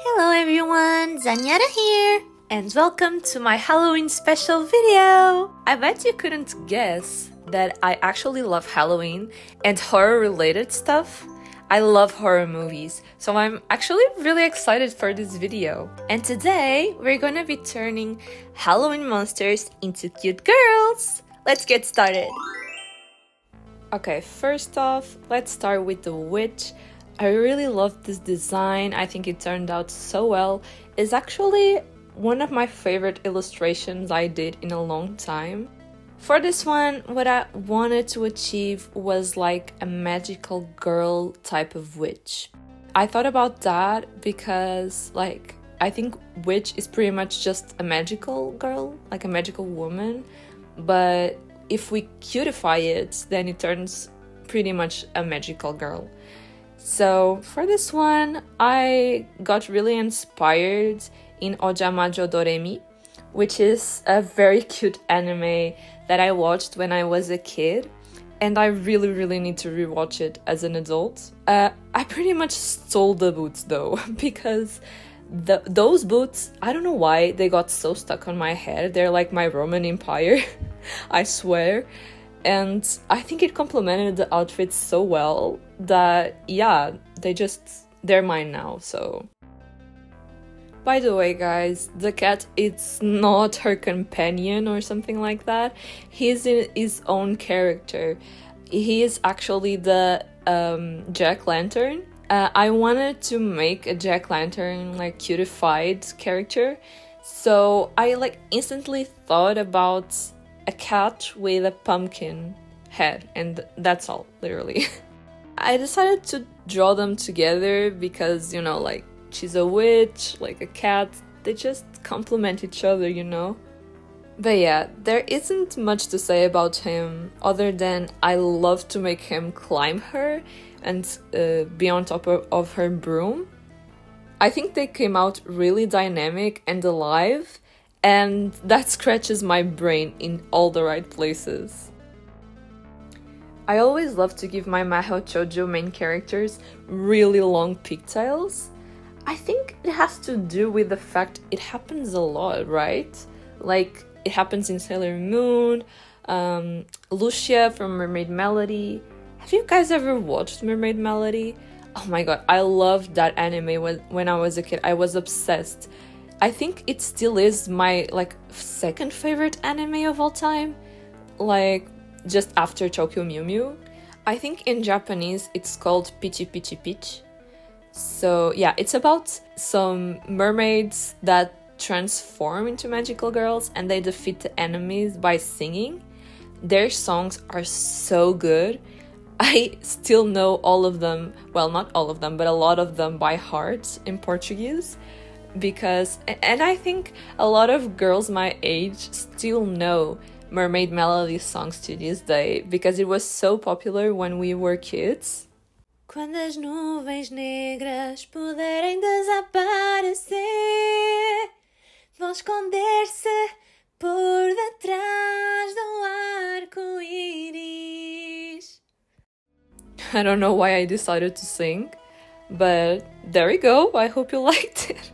Hello everyone, Zanyara here, and welcome to my Halloween special video! I bet you couldn't guess that I actually love Halloween and horror related stuff. I love horror movies, so I'm actually really excited for this video. And today, we're gonna be turning Halloween monsters into cute girls! Let's get started! Okay, first off, let's start with the witch. I really love this design. I think it turned out so well. It's actually one of my favorite illustrations I did in a long time. For this one, what I wanted to achieve was like a magical girl type of witch. I thought about that because I think witch is pretty much just a magical girl, like a magical woman, but if we cutify it, then it turns pretty much a magical girl. So for this one, I got really inspired in Ojamajo Doremi, which is a very cute anime that I watched when I was a kid, and I really need to rewatch it as an adult. I pretty much stole the boots though, because those boots, I don't know why they got so stuck on my head. They're like my Roman Empire, I swear. And I think it complemented the outfits so well that, yeah, they're mine now, so. By the way, guys, the cat, it's not her companion or something like that. He's in his own character. He is actually the Jack-Lantern. I wanted to make a Jack-Lantern, cutified character, so I instantly thought about a cat with a pumpkin head, and that's all, literally. I decided to draw them together because, she's a witch, like a cat, they just complement each other, But yeah, there isn't much to say about him other than I love to make him climb her and be on top of her broom. I think they came out really dynamic and alive, and that scratches my brain in all the right places. I always love to give my Mahou Shoujo main characters really long pigtails. I think it has to do with the fact it happens a lot, right? Like, it happens in Sailor Moon, Lucia from Mermaid Melody. Have you guys ever watched Mermaid Melody? Oh my god, I loved that anime when I was a kid. I was obsessed. I think it still is my second favorite anime of all time, just after Tokyo Mew Mew. I think in Japanese it's called Pichi Pichi Peach. So yeah, it's about some mermaids that transform into magical girls and they defeat the enemies by singing. Their songs are so good. I still know all of them, well, not all of them, but a lot of them by heart in Portuguese. And I think a lot of girls my age still know Mermaid Melody songs to this day because it was so popular when we were kids. Quando as nuvens negras puderem desaparecer, vão esconder-se por detrás do arco-íris. I don't know why I decided to sing, but there we go. I hope you liked it.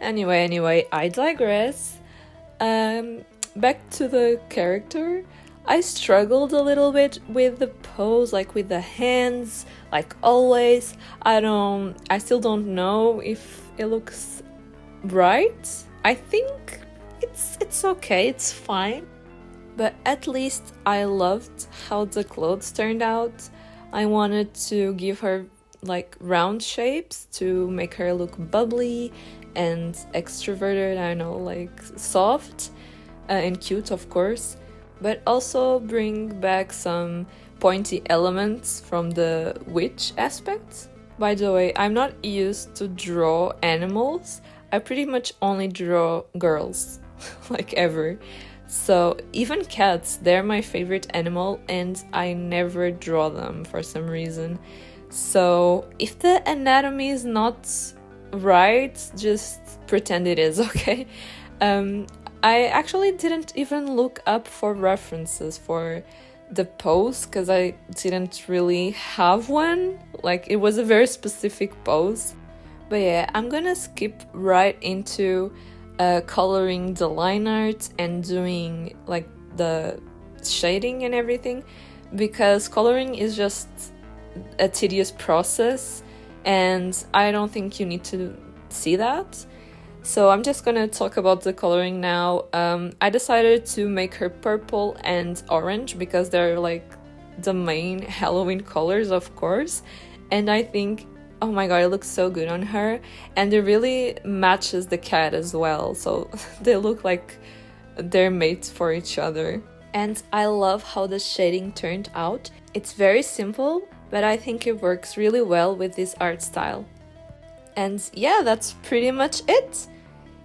Anyway, I digress. Back to the character. I struggled a little bit with the pose, with the hands, like always. I still don't know if it looks right. I think it's okay, it's fine. But at least I loved how the clothes turned out. I wanted to give her round shapes to make her look bubbly and extroverted, I know, soft and cute, of course, but also bring back some pointy elements from the witch aspect. By the way, I'm not used to draw animals. I pretty much only draw girls, ever. So even cats, they're my favorite animal, and I never draw them for some reason. So if the anatomy is not right, just pretend it is, okay? I actually didn't even look up for references for the pose because I didn't really have one. It was a very specific pose. But yeah, I'm gonna skip right into coloring the line art and doing like the shading and everything, because coloring is just a tedious process and I don't think you need to see that. So I'm just gonna talk about the coloring now. I decided to make her purple and orange because they're like the main Halloween colors, of course, and I think, oh my god, it looks so good on her, and it really matches the cat as well, so they look like they're mates for each other. And I love how the shading turned out. It's very simple, but I think it works really well with this art style. And yeah, that's pretty much it.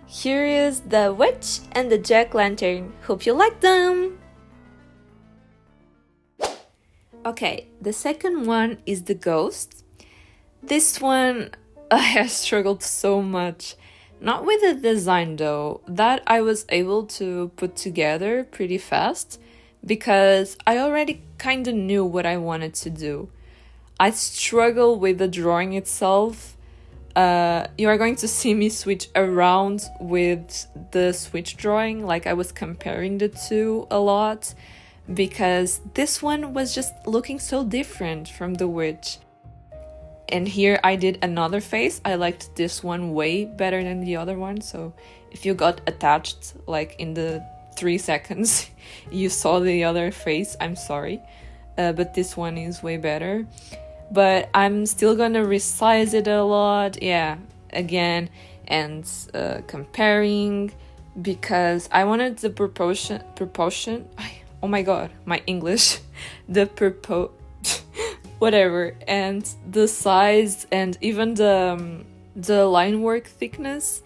Here is the witch and the jack-lantern. Hope you like them! Okay, the second one is the ghost. This one, I have struggled so much. Not with the design though, that I was able to put together pretty fast because I already kinda knew what I wanted to do. I struggle with the drawing itself. You are going to see me switch around with the switch drawing, like I was comparing the two a lot, because this one was just looking so different from the witch. And here I did another face. I liked this one way better than the other one, so if you got attached like in the 3 seconds you saw the other face, I'm sorry, but this one is way better. But I'm still gonna resize it a lot, yeah, again, and comparing, because I wanted the proportion, oh my god, my English, whatever, and the size and even the line work thickness.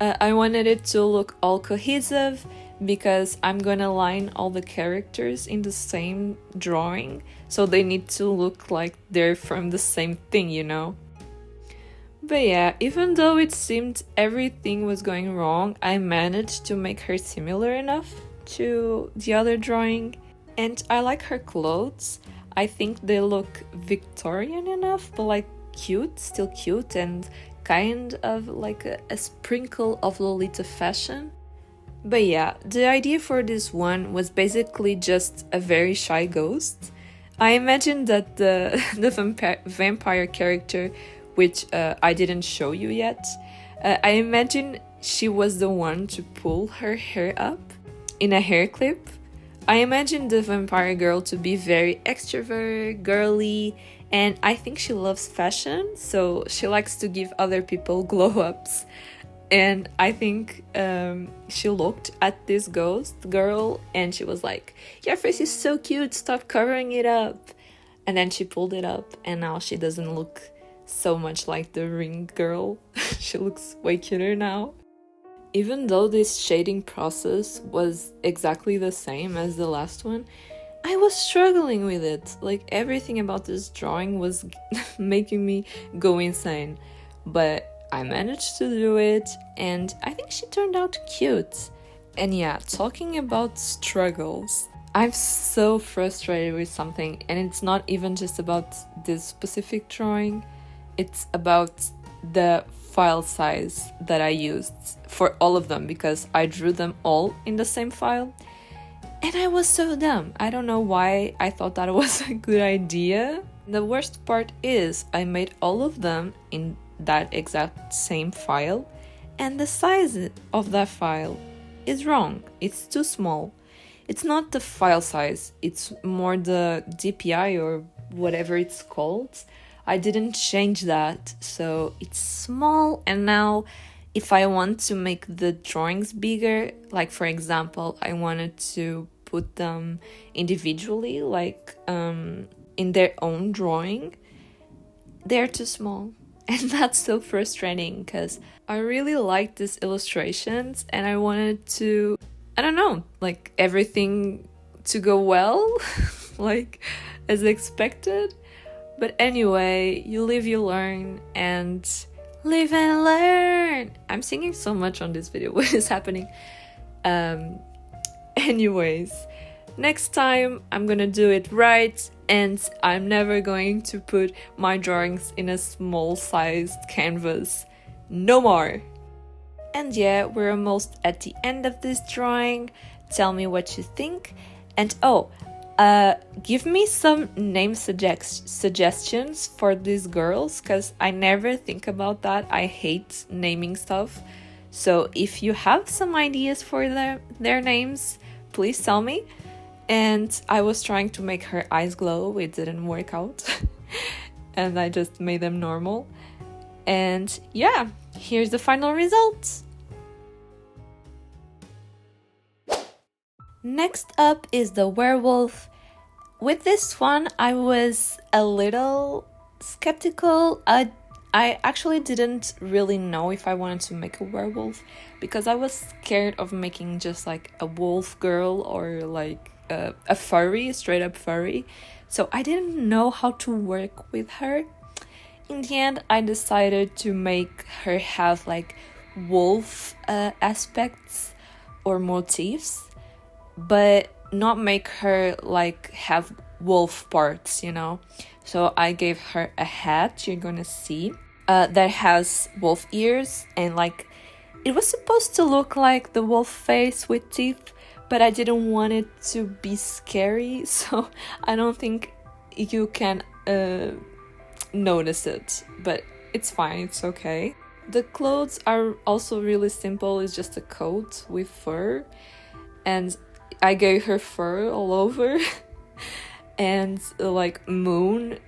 I wanted it to look all cohesive because I'm gonna line all the characters in the same drawing, so they need to look like they're from the same thing, you know? But yeah, even though it seemed everything was going wrong, I managed to make her similar enough to the other drawing. And I like her clothes. I think they look Victorian enough, but like cute, still cute, and kind of like a sprinkle of Lolita fashion. But yeah, the idea for this one was basically just a very shy ghost. I imagined that the vampire character, which I didn't show you yet, I imagine she was the one to pull her hair up in a hair clip. I imagine the vampire girl to be very extrovert, girly, and I think she loves fashion, so she likes to give other people glow-ups. And I think she looked at this ghost girl and she was like, your face is so cute, stop covering it up. And then she pulled it up and now she doesn't look so much like the ring girl. She looks way cuter now. Even though this shading process was exactly the same as the last one, I was struggling with it. Like, everything about this drawing was making me go insane. But I managed to do it, and I think she turned out cute. And yeah, talking about struggles, I'm so frustrated with something, and it's not even just about this specific drawing, it's about the file size that I used for all of them, because I drew them all in the same file. And I was so dumb. I don't know why I thought that was a good idea. The worst part is I made all of them in that exact same file, and the size of that file is wrong. It's too small. It's not the file size, it's more the DPI or whatever it's called. I didn't change that, so it's small. And now if I want to make the drawings bigger, like for example, I wanted to put them individually, like in their own drawing, they're too small. And that's so frustrating because I really liked these illustrations and I wanted to, I don't know, like everything to go well, like as expected. But anyway, you live, you learn, and live and learn. I'm singing so much on this video. What is happening? Anyways, next time I'm gonna do it right, and I'm never going to put my drawings in a small sized canvas. no more. And yeah, we're almost at the end of this drawing. Tell me what you think. And give me some name suggestions for these girls, because I never think about that. I hate naming stuff. So if you have some ideas for their names, please tell me. And I was trying to make her eyes glow. It didn't work out. And I just made them normal. And yeah, here's the final result. Next up is the werewolf. With this one, I was a little skeptical. I actually didn't really know if I wanted to make a werewolf, because I was scared of making just like a wolf girl or like a furry, straight up furry. So I didn't know how to work with her. In the end, I decided to make her have like wolf aspects or motifs, but not make her like have wolf parts, you know. So I gave her a hat, you're gonna see, that has wolf ears, and like it was supposed to look like the wolf face with teeth, but I didn't want it to be scary, so I don't think you can notice it, but it's fine, it's okay. The clothes are also really simple. It's just a coat with fur, and I gave her fur all over and like moon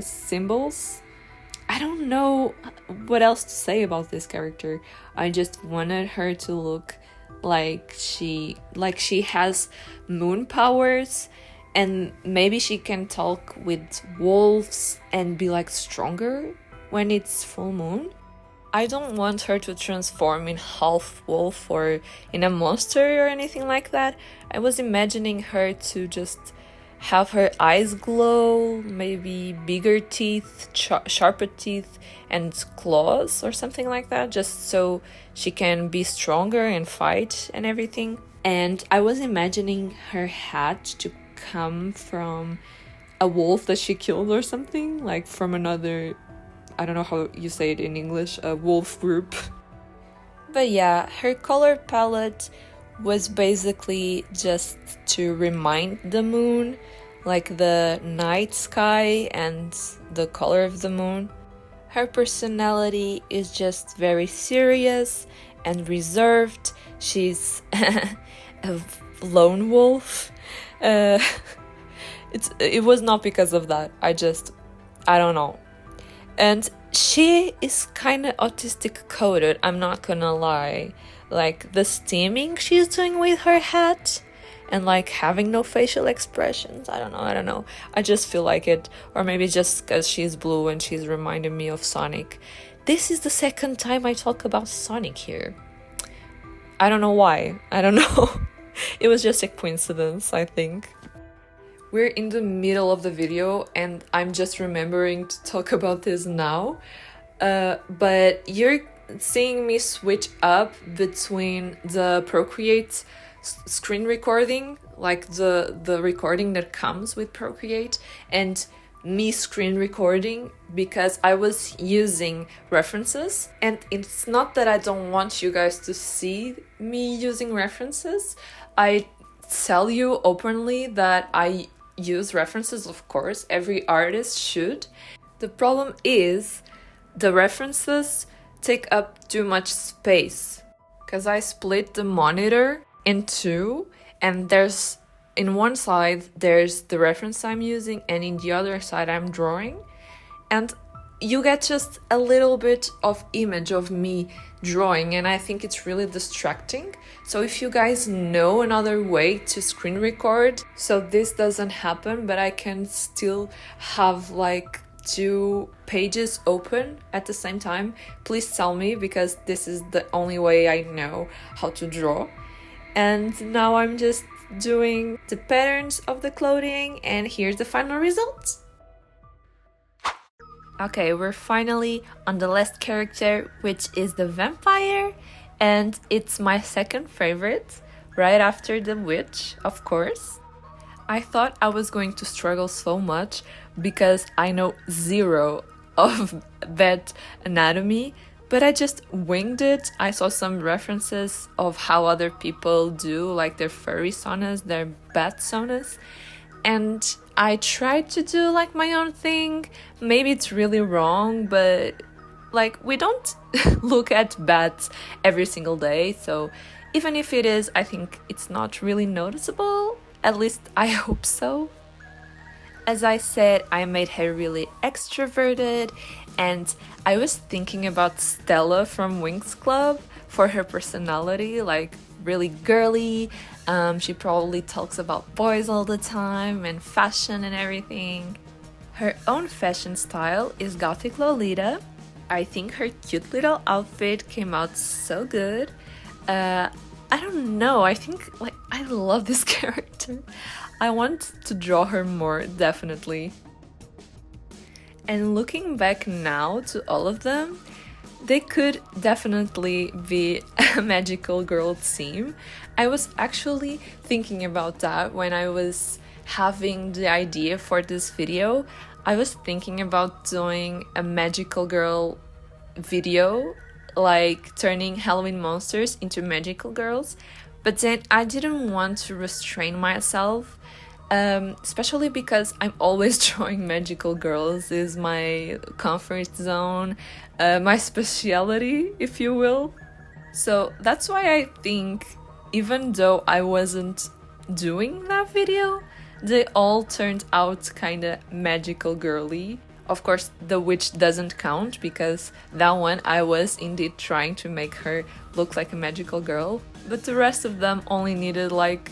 symbols. I don't know what else to say about this character. I just wanted her to look like she has moon powers, and maybe she can talk with wolves and be like stronger when it's full moon. I don't want her to transform in half wolf or in a monster or anything like that. I was imagining her to just have her eyes glow, maybe bigger teeth, sharper teeth, and claws or something like that, just so she can be stronger and fight and everything. And I was imagining her hat to come from a wolf that she killed or something, like from another, I don't know how you say it in English, a wolf group. But yeah, her color palette was basically just to remind the moon, like the night sky and the color of the moon. Her personality is just very serious and reserved. She's a lone wolf. It was not because of that. I don't know. And she is kind of autistic coded, I'm not gonna lie. Like the steaming she's doing with her hat and like having no facial expressions. I don't know. I just feel like it. Or maybe just because she's blue and she's reminding me of Sonic. This is the second time I talk about Sonic here. I don't know why. I don't know. It was just a coincidence, I think. We're in the middle of the video and I'm just remembering to talk about this now. But you're seeing me switch up between the Procreate screen recording, like the recording that comes with Procreate, and me screen recording, because I was using references. And it's not that I don't want you guys to see me using references. I tell you openly that I use references, of course, every artist should. The problem is the references take up too much space, because I split the monitor in two, and there's in one side there's the reference I'm using, and in the other side I'm drawing, and you get just a little bit of image of me drawing, and I think it's really distracting. So if you guys know another way to screen record so this doesn't happen, but I can still have like 2 pages open at the same time, please tell me, because this is the only way I know how to draw. And now I'm just doing the patterns of the clothing, and here's the final result. Okay, we're finally on the last character, which is the vampire, and it's my second favorite, right after the witch, of course. I thought I was going to struggle so much because I know zero of that anatomy, but I just winged it. I saw some references of how other people do like their furry saunas, their bat saunas, and I tried to do like my own thing. Maybe it's really wrong, but like we don't look at bats every single day, so even if it is, I think it's not really noticeable. At least I hope so. As I said, I made her really extroverted, and I was thinking about Stella from Winx Club for her personality, like really girly. She probably talks about boys all the time and fashion and everything. Her own fashion style is Gothic Lolita. I think her cute little outfit came out so good. I don't know, I think like I love this character. I want to draw her more, definitely. And looking back now to all of them, they could definitely be a magical girl team. I was actually thinking about that when I was having the idea for this video. I was thinking about doing a magical girl video, like turning Halloween monsters into magical girls, but then I didn't want to restrain myself, especially because I'm always drawing magical girls. Is my comfort zone, my speciality, if you will. So that's why I think even though I wasn't doing that video, they all turned out kinda magical girly. Of course, the witch doesn't count because that one I was indeed trying to make her look like a magical girl, but the rest of them only needed like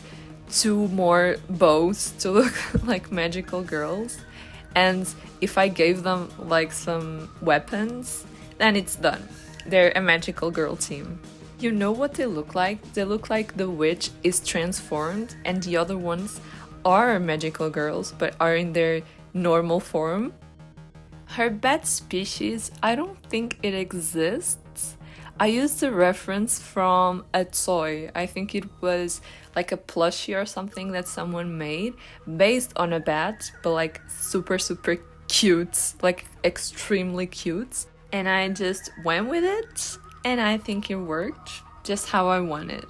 2 more bows to look like magical girls. And if I gave them like some weapons, then it's done. They're a magical girl team. You know what they look like? They look like the witch is transformed and the other ones are magical girls but are in their normal form. Her bat species, I don't think it exists. I used the reference from a toy. I think it was like a plushie or something that someone made based on a bat, but like super cute, like extremely cute. And I just went with it, and I think it worked just how I wanted.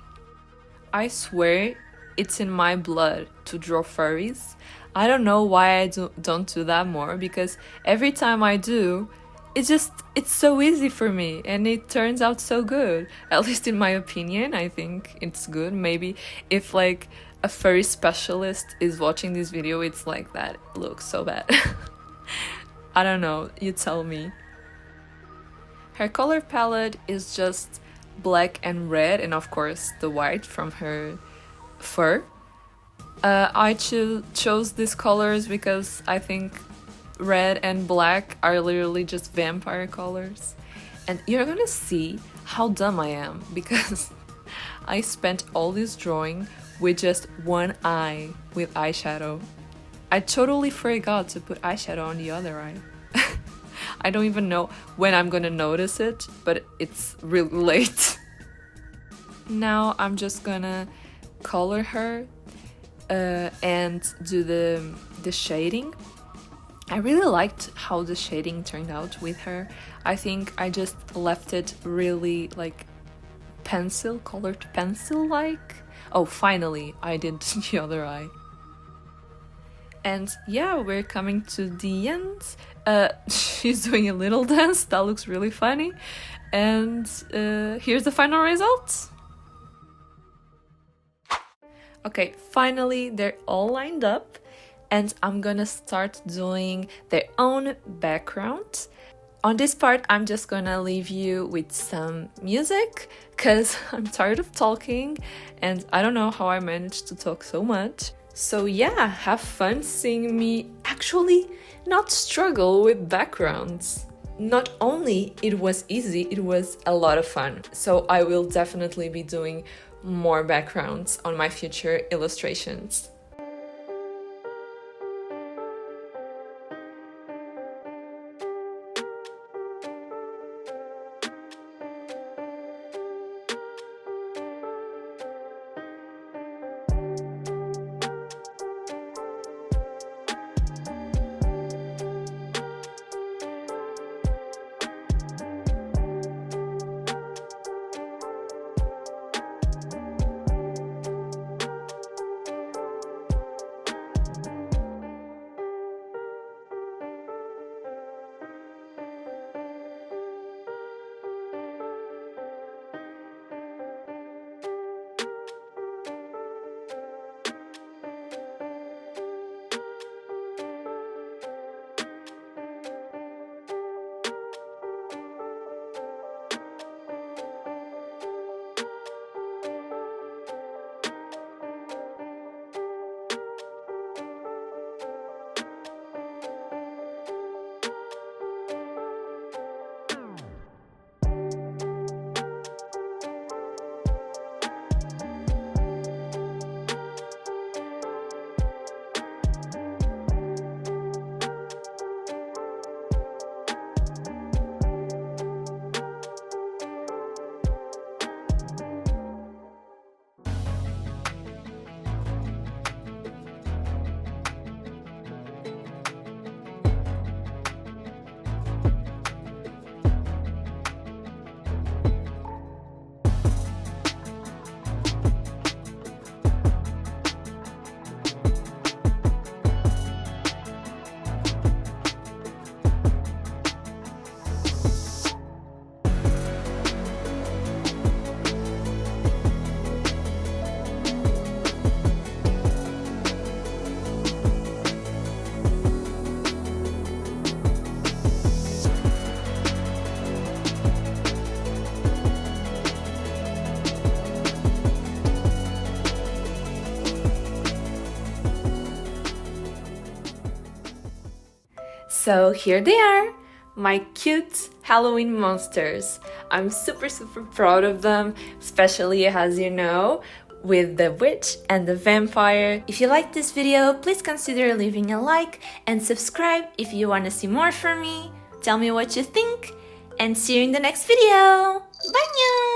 I swear it's in my blood to draw furries. I don't know why I don't do that more, because every time I do, it's so easy for me and it turns out so good. At least in my opinion, I think it's good. Maybe if like a furry specialist is watching this video, it's like that looks so bad. I don't know, you tell me. Her color palette is just black and red, and of course the white from her fur. I chose these colors because I think red and black are literally just vampire colors. And you're gonna see how dumb I am, because I spent all this drawing with just one eye with eyeshadow. I totally forgot to put eyeshadow on the other eye. I don't even know when I'm gonna notice it, but it's really late. Now I'm just gonna color her and do the shading. I really liked how the shading turned out with her. I think I just left it really like colored pencil like. Oh, finally I did the other eye. And yeah, we're coming to the end. She's doing a little dance that looks really funny, and here's the final result. Okay, finally they're all lined up, and I'm gonna start doing their own background. On this part, I'm just gonna leave you with some music, cause I'm tired of talking and I don't know how I managed to talk so much. So yeah, have fun seeing me actually not struggle with backgrounds. Not only it was easy, it was a lot of fun. So I will definitely be doing more backgrounds on my future illustrations. So here they are, my cute Halloween monsters. I'm super proud of them, especially as you know, with the witch and the vampire. If you like this video, please consider leaving a like and subscribe if you want to see more from me. Tell me what you think and see you in the next video. Bye!